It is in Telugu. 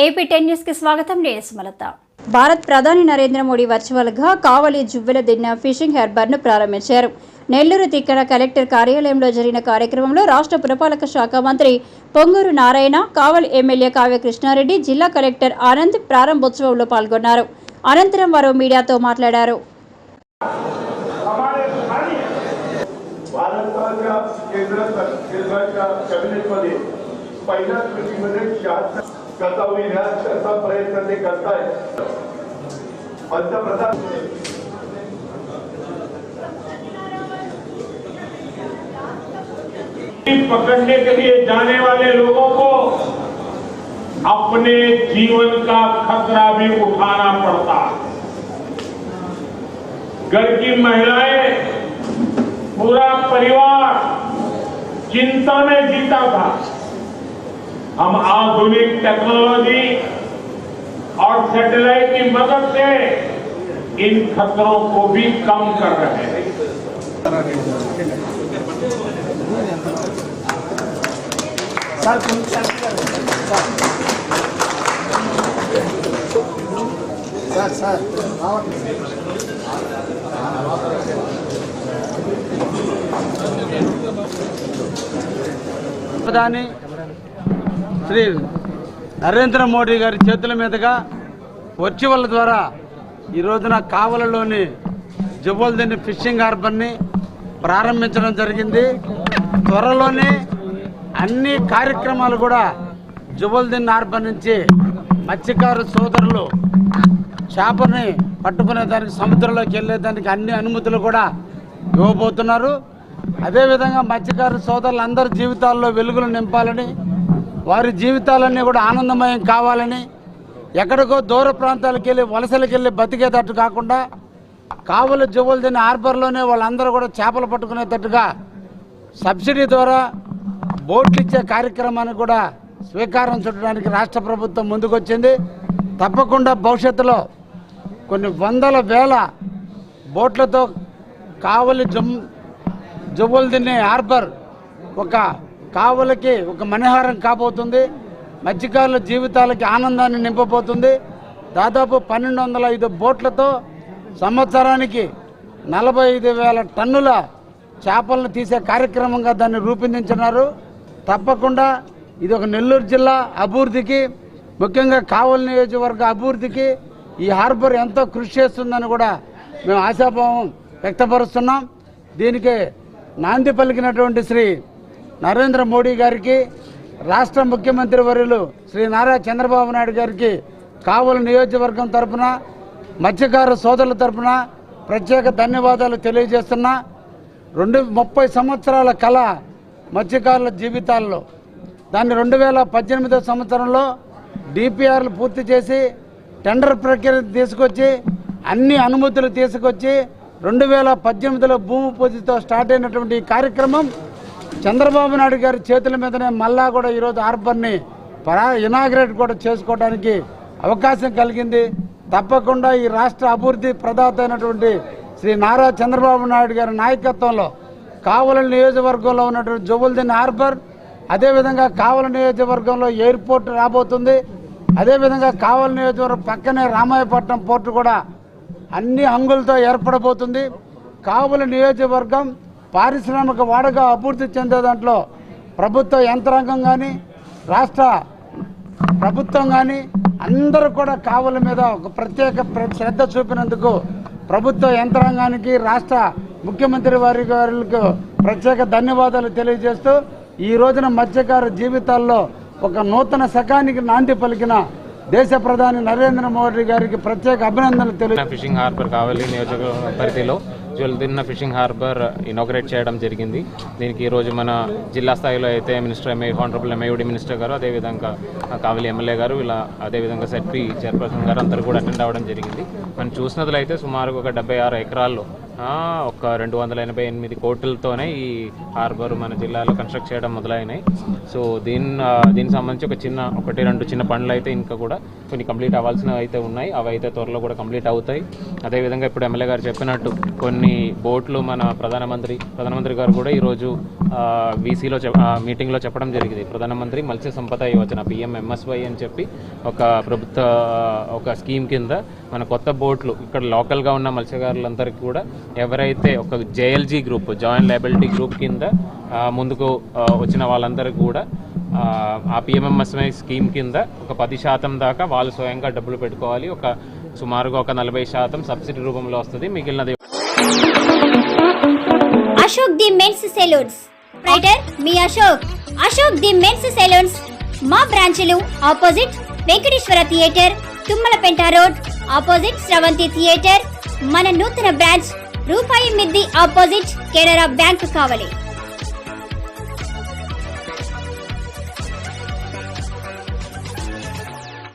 ఏపీ 10 న్యూస్ కి స్వాగతం. నేను సుమలత. భారత్ ప్రధాని నరేంద్ర మోడీ వర్చువల్ గా కావలి జువ్వెల దిన్న ఫిషింగ్ హార్బర్ ను ప్రారంభించారు. నెల్లూరు తిక్కన కలెక్టర్ కార్యాలయంలో జరిగిన కార్యక్రమంలో రాష్ట్ర పురపాలక శాఖ మంత్రి పొంగూరు నారాయణ, కావలి ఎమ్మెల్యే కావ్య కృష్ణారెడ్డి, జిల్లా కలెక్టర్ ఆనంద్ ప్రారంభోత్సవంలో పాల్గొన్నారు. అనంతరం వారు మీడియాతో మాట్లాడారు. पकड़ने के लिए जाने वाले लोगों को अपने जीवन का खतरा भी उठाना पड़ता। घर की महिलाएं, पूरा परिवार चिंता में जीता था। हम आधुनिक टेक्नोलॉजी और सैटेलाइट की मदद से इन खतरों को भी कम कर रहे हैं। ప్రధాని శ్రీ నరేంద్ర మోడీ గారి చేతుల మీదుగా వర్చువల్ ద్వారా ఈ రోజున కావలిలోని జువ్వెల ఫిషింగ్ హార్బర్ని ప్రారంభించడం జరిగింది. త్వరలోనే అన్ని కార్యక్రమాలు కూడా జువ్వెల హార్బర్ నుంచి మత్స్యకారు సోదరులు చేపని పట్టుకునేదానికి, సముద్రంలోకి వెళ్ళేదానికి అన్ని అనుమతులు కూడా ఇవ్వబోతున్నారు. అదేవిధంగా మత్స్యకారు సోదరులందరి జీవితాల్లో వెలుగులు నింపాలని, వారి జీవితాలన్నీ కూడా ఆనందమయం కావాలని, ఎక్కడికో దూర ప్రాంతాలకు వెళ్ళి వలసలకు వెళ్ళి బతికేటట్టు కాకుండా కావలి జువ్వెల హార్బర్లోనే వాళ్ళందరూ కూడా చేపలు పట్టుకునేటట్టుగా సబ్సిడీ ద్వారా బోట్లు ఇచ్చే కార్యక్రమాన్ని కూడా స్వీకారం చుట్టడానికి రాష్ట్ర ప్రభుత్వం ముందుకొచ్చింది. తప్పకుండా భవిష్యత్తులో కొన్ని వందల వేల బోట్లతో కావలి జువ్వెల హార్బర్ ఒక కావలికి ఒక మణిహారం కాబోతుంది. మత్స్యకారుల జీవితాలకి ఆనందాన్ని నింపబోతుంది. దాదాపు 1205 బోట్లతో సంవత్సరానికి 45,000 టన్నుల చేపలను తీసే కార్యక్రమంగా దాన్ని రూపొందించున్నారు. తప్పకుండా ఇది ఒక నెల్లూరు జిల్లా అభివృద్ధికి, ముఖ్యంగా కావలి నియోజకవర్గ అభివృద్ధికి ఈ హార్బర్ ఎంతో కృషి చేస్తుందని కూడా మేము ఆశాభావం వ్యక్తపరుస్తున్నాం. దీనికి నాంది పలికినటువంటి శ్రీ నరేంద్ర మోడీ గారికి, రాష్ట్ర ముఖ్యమంత్రి వర్యులు శ్రీ నారా చంద్రబాబు నాయుడు గారికి కావలి నియోజకవర్గం తరఫున, మత్స్యకారు సోదరుల తరఫున ప్రత్యేక ధన్యవాదాలు తెలియజేస్తున్నా. 30 సంవత్సరాల కళ మత్స్యకారుల జీవితాల్లో, దాన్ని 2018 సంవత్సరంలో డిపిఆర్లు పూర్తి చేసి టెండర్ ప్రక్రియ తీసుకొచ్చి అన్ని అనుమతులు తీసుకొచ్చి 2018లో భూమి పూజతో స్టార్ట్ అయినటువంటి ఈ కార్యక్రమం చంద్రబాబు నాయుడు గారి చేతుల మీదనే మళ్ళా కూడా ఈరోజు హార్బర్ని ఇనాగ్రేట్ కూడా చేసుకోవడానికి అవకాశం కలిగింది. తప్పకుండా ఈ రాష్ట్ర అభివృద్ధి ప్రదాత అయినటువంటి శ్రీ నారా చంద్రబాబు నాయుడు గారి నాయకత్వంలో కావలి నియోజకవర్గంలో ఉన్నటువంటి జువ్వెల హార్బర్, అదేవిధంగా కావలి నియోజకవర్గంలో ఎయిర్పోర్ట్ రాబోతుంది. అదేవిధంగా కావలి నియోజకవర్గం పక్కనే రామాయపట్నం పోర్టు కూడా అన్ని హంగులతో ఏర్పడబోతుంది. కావలి నియోజకవర్గం పారిశ్రామిక వాడగా అభివృద్ధి చెందే దాంట్లో ప్రభుత్వ యంత్రాంగం కానీ, రాష్ట్ర ప్రభుత్వం కానీ అందరూ కూడా కావలి మీద ఒక ప్రత్యేక శ్రద్ధ చూపినందుకు ప్రభుత్వ యంత్రాంగానికి, రాష్ట్ర ముఖ్యమంత్రి వారికి ప్రత్యేక ధన్యవాదాలు తెలియజేస్తూ, ఈ రోజున మత్స్యకారు జీవితాల్లో ఒక నూతన శకానికి నాంది పలికిన దేశ ప్రధాని నరేంద్ర మోడీ గారికి ప్రత్యేక అభినందనలు తెలియజేస్తారు. ఫిషింగ్ హార్బర్ కావలి నియోజకవర్గ పరిధిలో జువ్వెల ఫిషింగ్ హార్బర్ ఇనాగ్రేట్ చేయడం జరిగింది. దీనికి ఈరోజు మన జిల్లా స్థాయిలో అయితే హానరబుల్ ఎంఐఓడి మినిస్టర్ గారు, అదేవిధంగా కావలి ఎమ్మెల్యే గారు, ఇలా అదేవిధంగా సెట్పీ చైర్పర్సన్ గారు అందరూ కూడా అటెండ్ అవ్వడం జరిగింది. మనం చూసినట్లయితే సుమారుగా ఒక 76 ఎకరాల్లో ఒక 288 కోట్లతోనే ఈ హార్బర్ మన జిల్లాలో కన్స్ట్రక్ట్ చేయడం మొదలైనాయి. సో దీనికి సంబంధించి ఒకటి రెండు చిన్న పనులు అయితే ఇంకా కూడా కొన్ని కంప్లీట్ అవ్వాల్సినవి అయితే ఉన్నాయి. అవి అయితే త్వరలో కూడా కంప్లీట్ అవుతాయి. అదేవిధంగా ఇప్పుడు ఎమ్మెల్యే గారు చెప్పినట్టు కొన్ని కొన్ని బోట్లు మన ప్రధానమంత్రి గారు కూడా ఈరోజు వీసీలో మీటింగ్లో చెప్పడం జరిగింది. ప్రధానమంత్రి మత్స్య సంపద యోజన PMMSY అని చెప్పి ఒక ప్రభుత్వ ఒక స్కీమ్ కింద మన కొత్త బోట్లు ఇక్కడ లోకల్గా ఉన్న మత్స్యకారులందరికీ కూడా ఎవరైతే ఒక JLG group joint liability group కింద ముందుకు వచ్చిన వాళ్ళందరికీ కూడా ఆ PMMSY స్కీమ్ కింద ఒక 10% దాకా వాళ్ళు స్వయంగా డబ్బులు పెట్టుకోవాలి. సుమారుగా ఒక 40% సబ్సిడీ రూపంలో వస్తుంది. మిగిలినది అశోక్ ది మెన్స్ సెలూన్స్ రైటర్ మీ అశోక్ ది మెన్స్ సెలూన్స్ మా బ్రాంచ్లు opposite Venkateswara theatre, Tummalapenta road, opposite Sravanthi theatre. మన నూతన బ్రాంచ్ రూపాయి మిద్ది ఆపోజిట్ కెనరా బ్యాంక్ కావలి.